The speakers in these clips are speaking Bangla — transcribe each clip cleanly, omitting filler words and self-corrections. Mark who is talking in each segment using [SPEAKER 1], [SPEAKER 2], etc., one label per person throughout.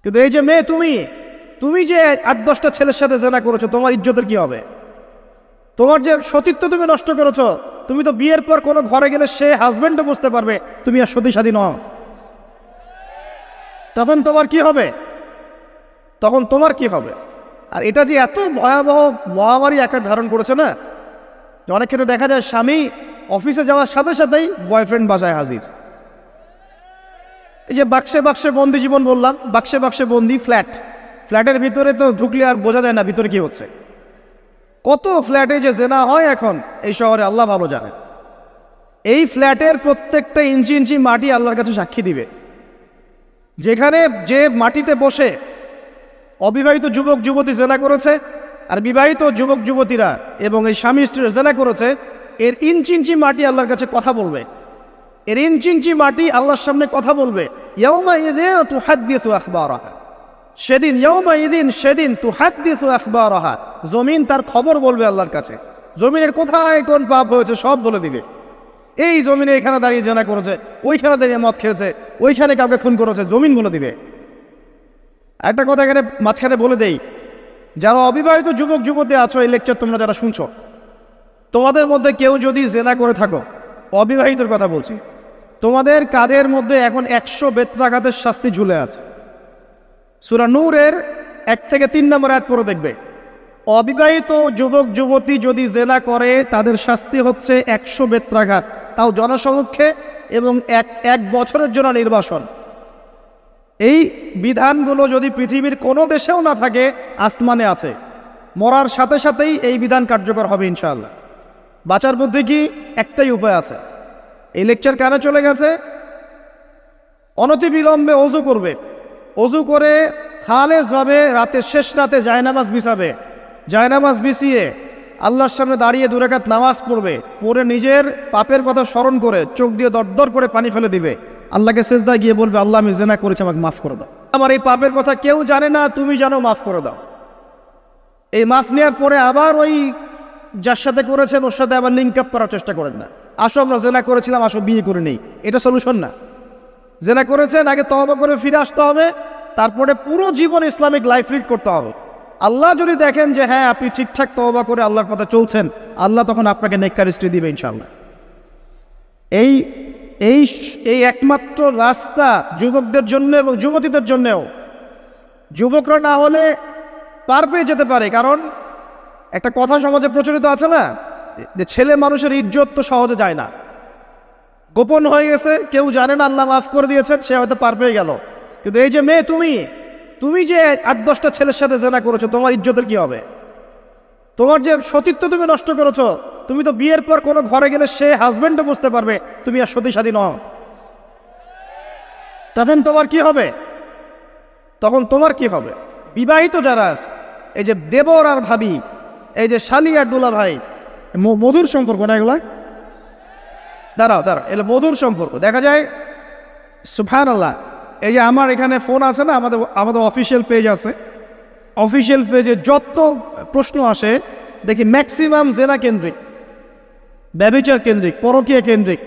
[SPEAKER 1] কিন্তু এই যে মেয়ে, তুমি যে 8-10টা ছেলের সাথে জেনা করেছো, তোমার ইজ্জতের কি হবে? তোমার যে সতীত্ব তুমি নষ্ট করেছো। তুমি তো বিয়ের পর কোনো ঘরে গেলে সে হাজবেন্ডও বুঝতে পারবে তুমি আর সতী সাথী নও। তখন তোমার কি হবে? আর এটা যে এত ভয়াবহ মহামারী আকার ধারণ করেছে না, যে অনেক ক্ষেত্রে দেখা যায় স্বামী অফিসে যাওয়ার সাথে সাথেই বয়ফ্রেন্ড বাসায় হাজির। এই যে বাক্সে বাক্সে বন্দি জীবন বললাম, বাক্সে বাক্সে বন্দি ফ্ল্যাটের ভিতরে তো ঢুকলে আর বোঝা যায় না ভিতরে কি হচ্ছে। কত ফ্ল্যাটে যে জেনা হয় এখন এই শহরে, আল্লাহ ভালো জানেন। এই ফ্ল্যাটের প্রত্যেকটা ইঞ্চি ইঞ্চি মাটি আল্লাহর কাছে সাক্ষী দিবে। যেখানে যে মাটিতে বসে অবিবাহিত যুবক যুবতী জেনা করেছে আর বিবাহিত যুবক যুবতীরা এবং এই স্বামী স্ত্রীরা জেনা করেছে, এর ইঞ্চি ইঞ্চি মাটি আল্লাহর কাছে কথা বলবে। এর ইঞ্চি ইঞ্চি মাটি আল্লাহর সামনে কথা বলবে। ইয়াউমাইযিন তুহাদ্দিসু আখবারাহা, সেদিন তুহাদ্দিসু আখবারাহা, জমিন তার খবর বলবে আল্লাহর কাছে। জমিনের কোথায় কোন পাপ হয়েছে সব বলে দিবে। এই জমিনে এখানে দাঁড়িয়ে জেনা করেছে, ওইখানে দাঁড়িয়ে মদ খেয়েছে, ওইখানে কাউকে খুন করেছে, জমিন বলে দিবে। একটা কথা এখানে মাঝখানে বলে দেই, যারা অবিবাহিত যুবক যুবতী আছো, এই লেকচার তোমরা যারা শুনছো, তোমাদের মধ্যে কেউ যদি জেনা করে থাকো, অবিবাহিতর কথা বলছি, তোমাদের কাঁধের মধ্যে এখন 100 বেত্রাঘাতের শাস্তি ঝুলে আছে। সূরা নূরের 1 থেকে 3 নম্বর আয়াত পড়ে দেখবে, অবিবাহিত যুবক যুবতী যদি জেনা করে তাদের শাস্তি হচ্ছে 100 বেত্রাঘাত, তাও জনসমক্ষে, এবং এক বছরের জন্য নির্বাসন। এই বিধানগুলো যদি পৃথিবীর কোনো দেশেও না থাকে, আসমানে আছে। মরার সাথে সাথেই এই বিধান কার্যকর হবে ইনশাআল্লাহ। বাঁচার মধ্যে কি একটাই উপায় আছে। এই লেকচার কানে চলে গেছে, অনতিবিলম্বে অজু করবে। অজু করে খালেসভাবে রাতের শেষ রাতে জায়নামাজ বিছাবে। জায়নামাজ বিছিয়ে আল্লাহর সামনে দাঁড়িয়ে 2 রাকাত নামাজ পড়বে। পড়ে নিজের পাপের কথা স্মরণ করে চোখ দিয়ে দরদর করে পানি ফেলে দিবে। আল্লাহকে সেজদায় গিয়ে বলবে, আল্লাহ আমি জেনা করেছি, আমাকে মাফ করে দাও। আমার এই পাপের কথা কেউ জানে না, তুমি জানো, মাফ করে দাও। এই মাফ নেওয়ার পরে আবার ওই যার সাথে করেছেন ওর সাথে আবার লিঙ্ক আপ করার চেষ্টা করেন না। আসো আমরা জেনা করেছিলাম, আসো বিয়ে করে নেই, এটা সলিউশন না। জেনা করেছেন, আগে তওবা করে ফিরে আসতে হবে, তারপরে পুরো জীবন ইসলামিক লাইফ লিড করতে হবে। আল্লাহ যদি দেখেন যে হ্যাঁ আপনি ঠিকঠাক তওবা করে আল্লাহর পথে চলছেন, আল্লাহ তখন আপনাকে নেককার স্ত্রী দিবে ইনশাআল্লাহ। এই এই এই একমাত্র রাস্তা যুবকদের জন্য এবং যুবতীদের জন্যও। যুবকরা না হলে পার পেয়ে যেতে পারে, কারণ একটা কথা সমাজে প্রচলিত আছে না, যে ছেলে মানুষের ইজ্জত তো সহজে যায় না, গোপন হয়ে গেছে, কেউ জানে না, আল্লাহ মাফ করে দিয়েছেন, সে হয়তো পার পেয়ে গেল। কিন্তু এই যে মেয়ে, তুমি যে 8-10টা ছেলের সাথে জেনা করেছো, তোমার ইজ্জতের কি হবে? তোমার যে সতীত্ব তুমি নষ্ট করেছো। তুমি তো বিয়ের পর কোনো ঘরে গেলে সে হাজবেন্ডও বুঝতে পারবে তুমি আর সতী সাথী নও। তখন তোমার কি হবে? বিবাহিত যারা আছে, এই যে দেবর আর ভাবি, এই যে শালি আর দুলা ভাই, মধুর সম্পর্ক না এগুলা? দাঁড়াও, এগুলো মধুর সম্পর্ক। দেখা যায় সুবহানাল্লাহ, এই যে আমার এখানে ফোন আছে না, আমাদের অফিসিয়াল পেজ আছে, অফিসিয়াল পেজে যত প্রশ্ন আসে দেখি ম্যাক্সিমাম জেনা কেন্দ্রিক, ব্যভিচার কেন্দ্রিক, পরকীয়া কেন্দ্রিক।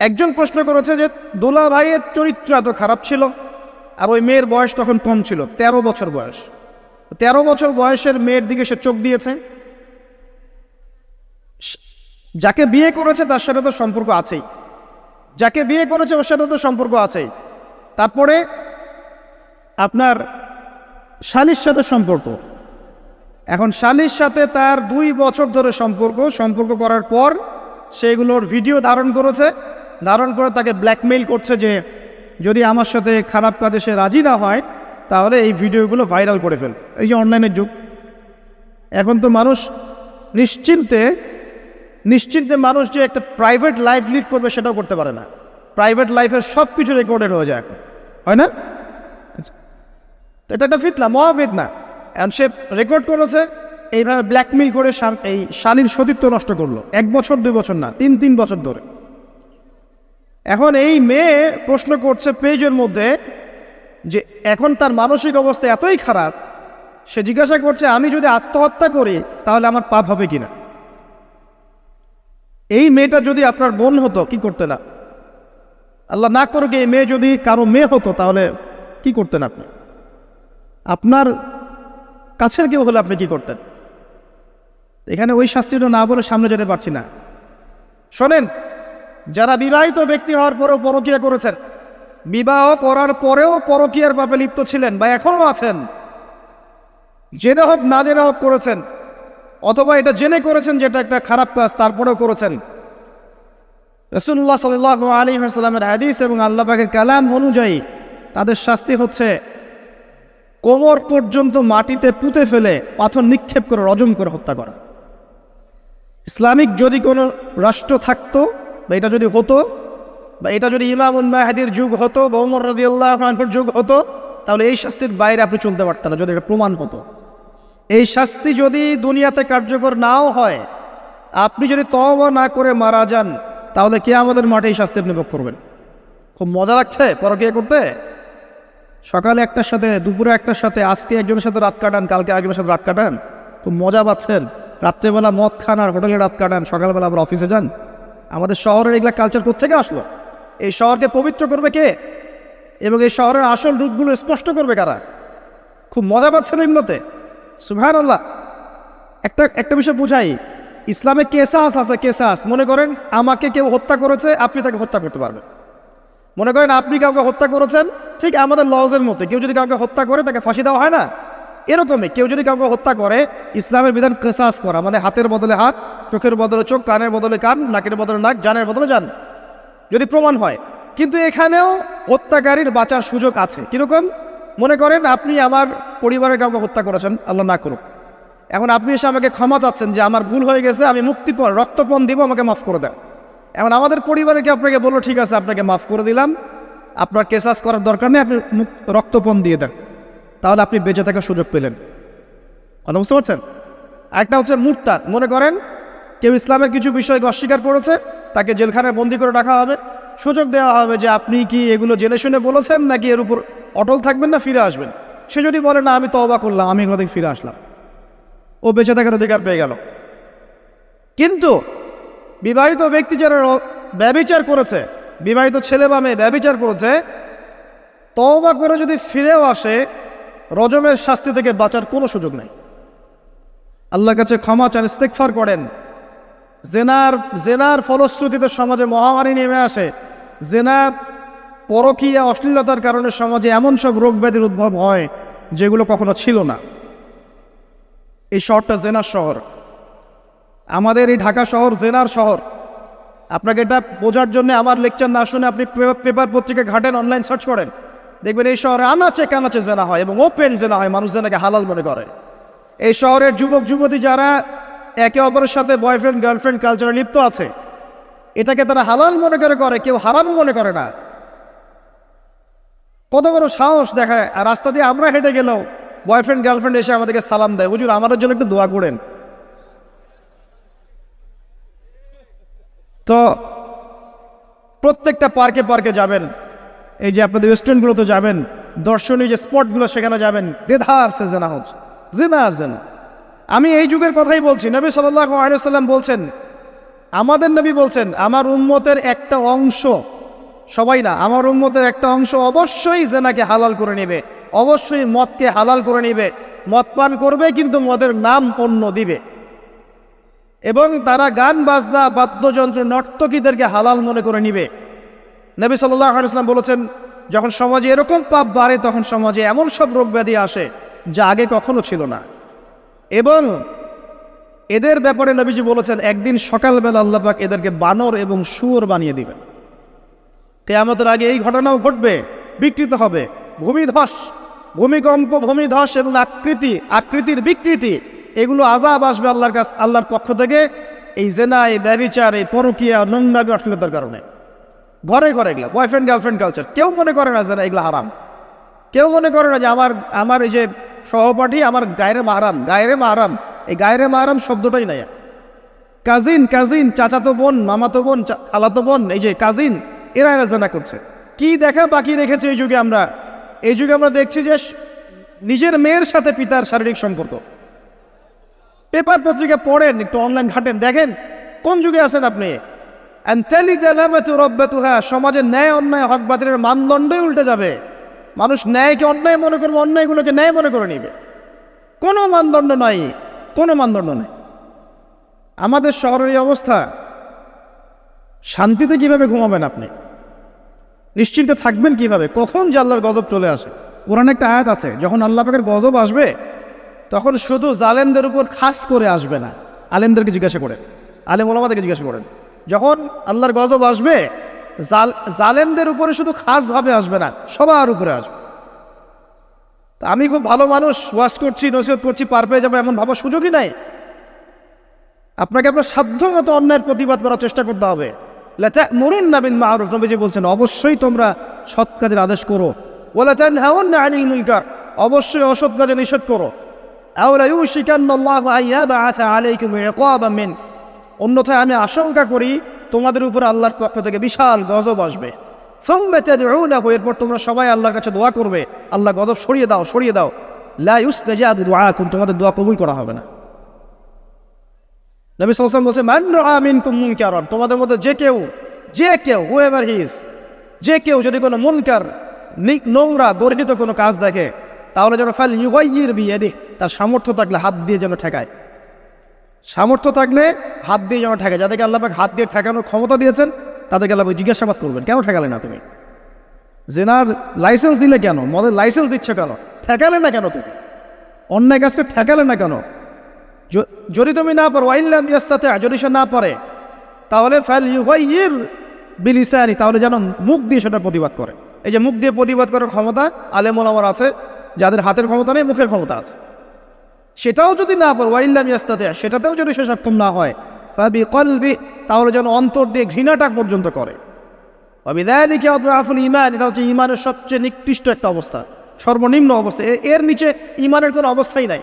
[SPEAKER 1] একজন প্রশ্ন করেছে যে দোলা ভাইয়ের চরিত্র এত খারাপ ছিল, আর ওই মেয়ের বয়স তখন কম ছিল, 13 বছর বয়স। 13 বছর বয়সের মেয়ের দিকে সে চোখ দিয়েছে। যাকে বিয়ে করেছে তার সাথে তো সম্পর্ক আছেই, যাকে বিয়ে করেছে ওর সাথে তো সম্পর্ক আছেই। তারপরে আপনার শালির সাথে সম্পর্ক। এখন শালির সাথে তার 2 বছর ধরে সম্পর্ক করার পর সেগুলোর ভিডিও ধারণ করে তাকে ব্ল্যাকমেইল করছে যে যদি আমার সাথে খারাপ কাজে সে রাজি না হয় তাহলে এই ভিডিওগুলো ভাইরাল করে ফেল। এই যে অনলাইনের যুগ, এখন তো মানুষ নিশ্চিন্তে মানুষ যে একটা প্রাইভেট লাইফ লিড করবে সেটাও করতে পারে না। প্রাইভেট লাইফের সব কিছু রেকর্ডেড হয়ে যায় এখন, হয় না? তো এটা একটা ফিতনা, মহাফিতনা। এখন সে রেকর্ড করেছে, এইভাবে ব্ল্যাকমেইল করে এই শালীর সতীত্ব নষ্ট করলো। 1 বছর 2 বছর না, 3 বছর ধরে। এখন এই মেয়ে প্রশ্ন করছে পেজের মধ্যে যে এখন তার মানসিক অবস্থা এতই খারাপ, সে জিজ্ঞাসা করছে আমি যদি আত্মহত্যা করি তাহলে আমার পাপ হবে কিনা। এই মেয়েটা যদি আপনার বোন হতো কি করতে না, আল্লাহ না করুক, এই মেয়ে যদি কারো মেয়ে হতো তাহলে কি করতেন আপনি? আপনার কাছের কেউ হলে আপনি কি করতেন? এখানে ওই শাস্তিটা না বলে সামনে যেতে পারছি না। শোনেন, যারা বিবাহিত ব্যক্তি হওয়ার পরেও পরকীয়া করেছেন, বিবাহ করার পরেও পরকীয়ার পাপে লিপ্ত ছিলেন বা এখনও আছেন, জেনে হোক না জেনে হোক করেছেন, অথবা এটা জেনে করেছেন যেটা একটা খারাপ কাজ তারপরেও করেছেন, রাসূলুল্লাহ সাল্লাল্লাহু আলাইহি ওয়াসাল্লামের হাদিস এবং আল্লাহ পাকের কালাম অনুযায়ী তাদের শাস্তি হচ্ছে কোমর পর্যন্ত মাটিতে পুঁতে ফেলে পাথর নিক্ষেপ করে রজম করে হত্যা করা। ইসলামিক যদি কোনো রাষ্ট্র থাকতো বা এটা যদি হতো, বা এটা যদি ইমামুল মাহদির যুগ হতো বা ওমর রাদিয়াল্লাহু আনহুর যুগ হতো, তাহলে এই শাস্তির বাইরে আপনি চলতে পারতেন না যদি এটা প্রমাণ হতো। এই শাস্তি যদি দুনিয়াতে কার্যকর নাও হয়, আপনি যদি তওবা না করে মারা যান, তাহলে কিয়ামতের মাঠে এই শাস্তি আপনি ভোগ করবেন। খুব মজা লাগছে পরকীয়া করতে। সকালে একটার সাথে, দুপুরে একটার সাথে, আজকে একজনের সাথে রাত কাটান, কালকে আরেকজনের সাথে রাত কাটান, খুব মজা পাচ্ছেন। রাত্রেবেলা মদ খান আর হোটেলে রাত কাটান, সকালবেলা আবার অফিসে যান। আমাদের শহরের এগুলা কালচার কোত্থেকে আসলো? এই শহরকে পবিত্র করবে কে এবং এই শহরের আসল রূপগুলো স্পষ্ট করবে কারা? খুব মজা পাচ্ছেন এগুলোতে। সুবহানাল্লাহ। একটা বিষয় বুঝাই, ইসলামে কেসাস আছে, কেসাস। মনে করেন আমাকে কেউ হত্যা করেছে, আপনি তাকে হত্যা করতে পারবেন। মনে করেন আপনি কাউকে হত্যা করেছেন, ঠিক আমাদের লজের মতো কেউ যদি কাউকে হত্যা করে তাকে ফাঁসি দেওয়া হয় না, এরকমই কেউ যদি কাউকে হত্যা করে, ইসলামের বিধান কেসাস করা, মানে হাতের বদলে হাত, চোখের বদলে চোখ, কানের বদলে কান, নাকের বদলে নাক, জানের বদলে জান, যদি প্রমাণ হয়। কিন্তু এখানেও হত্যাকারীর বাঁচার সুযোগ আছে। কীরকম? মনে করেন আপনি আমার পরিবারের কাউকে হত্যা করেছেন, আল্লাহ না করুক। এখন আপনি এসে আমাকে ক্ষমা চাচ্ছেন যে আমার ভুল হয়ে গেছে, আমি মুক্তিপণ, রক্তপণ দিব, আমাকে মাফ করে দেন। এখন আমাদের পরিবারকে আপনাকে বললো ঠিক আছে আপনাকে মাফ করে দিলাম, আপনার কেসাস করার দরকার নেই, আপনি রক্তপণ দিয়ে দেন, তাহলে আপনি বেঁচে থাকার সুযোগ পেলেন। কথা বুঝতে পারছেন? একটা হচ্ছে মুরতাদ। মনে করেন কেউ ইসলামের কিছু বিষয়কে অস্বীকার করেছে, তাকে জেলখানায় বন্দি করে রাখা হবে, সুযোগ দেওয়া হবে যে আপনি কি এগুলো জেনে শুনে বলেছেন নাকি এর উপর অটল থাকবেন না ফিরে আসবেন। সে যদি বলে না আমি তওবা করলাম, আমি এগুলো থেকে ফিরে আসলাম, ও বেঁচে থাকার অধিকার পেয়ে গেল। কিন্তু বিবাহিত ব্যক্তি যারা ব্যভিচার করেছে, বিবাহিত ছেলে বা মেয়ে ব্যভিচার করেছে, তওবা করে যদি ফিরেও আসে, রজমের শাস্তি থেকে বাঁচার কোনো সুযোগ নেই। আল্লাহর কাছে ক্ষমা চান, ইস্তেগফার করেন। জেনার ফলশ্রুতিতে সমাজে মহামারী নেমে আসে। জেনা, পরকীয়া, অশ্লীলতার কারণে সমাজে এমন সব রোগ ব্যাধির উদ্ভব হয় যেগুলো কখনো ছিল না। এই শহরটা জেনার শহর। আমাদের এই ঢাকা শহর জেনার শহর। আপনাকে এটা বোঝার জন্য আমার লেকচার না শুনে আপনি পেপার পত্রিকা ঘাটেন, অনলাইন সার্চ করেন, দেখবেন এই শহরে আনাচে কানাচে জেনা হয় এবং ওপেন জেনা হয়, মানুষ জেনাকে হালাল মনে করে। এই শহরের যুবক যুবতী যারা একে অপরের সাথে বয়ফ্রেন্ড গার্লফ্রেন্ড কালচারে লিপ্ত আছে, এটাকে তারা হালাল মনে করে, কেউ হারামও মনে করে না। কত বড় সাহস দেখায়। আর রাস্তা দিয়ে আমরা হেঁটে গেলেও বয়ফ্রেন্ড গার্লফ্রেন্ড এসে আমাদেরকে সালাম দেয়, হুজুর আমাদের জন্য একটু দোয়া করেন। তো প্রত্যেকটা পার্কে পার্কে যাবেন, এই যে আপনাদের রেস্টুরেন্টগুলোতে যাবেন, দর্শনীয় যে স্পটগুলো সেখানে যাবেন, দেধার সে জেনা হচ্ছে, জেনা আর জেনা। আমি এই যুগের কথাই বলছি। নবী সাল্লাল্লাহু আলাইহি ওয়াসাল্লাম বলছেন, আমাদের নবী বলছেন, আমার উম্মতের একটা অংশ, সবাই না, আমার উম্মতের একটা অংশ অবশ্যই জেনাকে হালাল করে নেবে, অবশ্যই মদকে হালাল করে নেবে, মদ পান করবে কিন্তু মদের নাম অন্য দিবে, এবং তারা গান বাজনা বাদ্যযন্ত্র নর্তকীদেরকে হালাল মনে করে নিবে। নবী সাল্লাল্লাহু আলাইহি ওয়াসাল্লাম বলেছেন, যখন সমাজে এরকম পাপ বাড়ে তখন সমাজে এমন সব রোগ ব্যাধি আসে যা আগে কখনো ছিল না। এবং এদের ব্যাপারে নবীজি বলেছেন, একদিন সকালবেলা আল্লাহ পাক এদেরকে বানর এবং শুয়োর বানিয়ে দিবেন। কিয়ামতের আগে এই ঘটনাও ঘটবে, বিকৃত হবে। ভূমিধস, ভূমিকম্প, ভূমিধস এবং আকৃতির বিকৃতি, এগুলো আযাব আসবে আল্লাহর পক্ষ থেকে, এই জেনা, এই ব্যভিচার, এই পরকীয়া, নোংরামি, অশ্লীলতার কারণে। ঘরে ঘরে এগুলা বয়ফ্রেন্ড গার্লফ্রেন্ড কালচার। কেউ মনে করে না যে এগুলো হারাম, কেউ মনে করে না যে আমার এই যে সহপাঠী আমার গায়রে মাহরাম। এই গায়রে মাহরাম শব্দটাই নাই। কাজিন, চাচাতো বোন, মামাতো বোন, খালাতো বোন, এই যে কাজিন, এরা জেনা করছে। কি দেখা বাকি রেখেছে এই যুগে আমরা দেখছি যে নিজের মেয়ের সাথে পিতার শারীরিক সম্পর্ক। পেপার পত্রিকা পড়েন, একটু অনলাইন ঘাটেন, দেখেন কোন যুগে আছেন আপনি। সমাজের ন্যায় অন্যায় হক বাতিলের মানদণ্ডই উল্টে যাবে। মানুষ ন্যায়কে অন্যায় মনে করবে, অন্যায়গুলোকে ন্যায় মনে করে নিবে। কোনো মানদণ্ড নাই, কোনো মানদণ্ড নেই। আমাদের শহরের এই অবস্থা, শান্তিতে কিভাবে ঘুমাবেন আপনি? নিশ্চিন্তে থাকবেন কিভাবে? কখন যে আল্লাহর গজব চলে আসে। কোরআনে একটা আয়াত আছে, যখন আল্লাহ পাকের গজব আসবে তখন শুধু জালেমদের উপর খাস করে আসবে না। আলেমদেরকে জিজ্ঞাসা করেন, আলেম ওলামাদেরকে জিজ্ঞাসা করেন, যখন আল্লাহর গজব আসবে জালেমদের উপরে শুধু খাসভাবে আসবে না, সবার উপরে আসবে। তা আমি খুব ভালো মানুষ, ওয়াজ করছি, নসিহত করছি, পার পেয়ে যাবো এমন ভাবার সুযোগই নাই। আপনাকে আপনার সাধ্য মতো অন্যায়ের প্রতিবাদ করার চেষ্টা করতে হবে। লাতা'মুরুন্না বিল মা'রুফ, নবীজি বলছেন অবশ্যই তোমরা সৎ কাজের আদেশ করো। ওয়ালা তানহাউন্না আনিল মুনকার, অবশ্যই অসৎ কাজে নিষেধ করো। আও লা ইউশিকান্নাল্লাহু আন ইয়াবআসা আলাইকুম ইকাবাম মিন, অন্যথায় আমি আশঙ্কা করি তোমাদের উপরে আল্লাহর পক্ষ থেকে বিশাল গজব আসবে। সুম্মা তাদউনাহু, এরপর তোমরা সবাই আল্লাহর কাছে দোয়া করবে, আল্লাহ গজব সরিয়ে দাও, সরিয়ে দাও। লা ইউস্তাজাবু দুআকুম, তোমাদের দোয়া কবুল করা হবে না। নবী সাল্লাল্লাহু আলাইহি ওয়াসাল্লাম বলছে মান রাআ মিনকুম মুনকারান, তোমাদের মধ্যে যে কেউ হুএভার হি ইজ, যে কেউ যদি কোনো মুনকার, নোংরা গর্হিত কোনো কাজ দেখে, তাহলে যেন ফাল ইউগাইয়ির বিয়াদিহি, তার সামর্থ্য থাকলে হাত দিয়ে যেন ঠেকায়। সামর্থ্য থাকলে হাত দিয়ে যেন ঠেকায়। যাদেরকে আল্লাহ পাক হাত দিয়ে ঠেকানোর ক্ষমতা দিয়েছেন তাদেরকে আল্লাহ পাক জিজ্ঞাসাবাদ করবেন, কেন ঠেকালে না তুমি? জেনার লাইসেন্স দিলে কেন? মদের লাইসেন্স দিচ্ছে কেন? ঠেকালে না কেন তুমি? অন্যায় কাজকে ঠেকালে না কেন? যদি তুমি না পারো, ওয়াইল্লাম ইয়াস্তাতি, যদি সে না পারে, তাহলে ফাল ইউগাইয়ির বিলিসানি, তাহলে যেন মুখ দিয়ে সেটা প্রতিবাদ করে। এই যে মুখ দিয়ে প্রতিবাদ করার ক্ষমতা আলেম ওলামার আছে, যাদের হাতের ক্ষমতা নেই, মুখের ক্ষমতা আছে। সেটাও যদি না পারো, ওয়াইল্লাম ইয়াস্তাতি, সেটাতেও যদি সে সক্ষম না হয়, ফাবিকলবি, তাহলে যেন অন্তর দিয়ে ঘৃণাটা পর্যন্ত করে। ওয়াবিযালিকা আদআফুল ঈমান, এটা হচ্ছে ঈমানের সবচেয়ে নিকৃষ্ট একটা অবস্থা, সর্বনিম্ন অবস্থা। এর নিচে ঈমানের কোনো অবস্থাই নাই।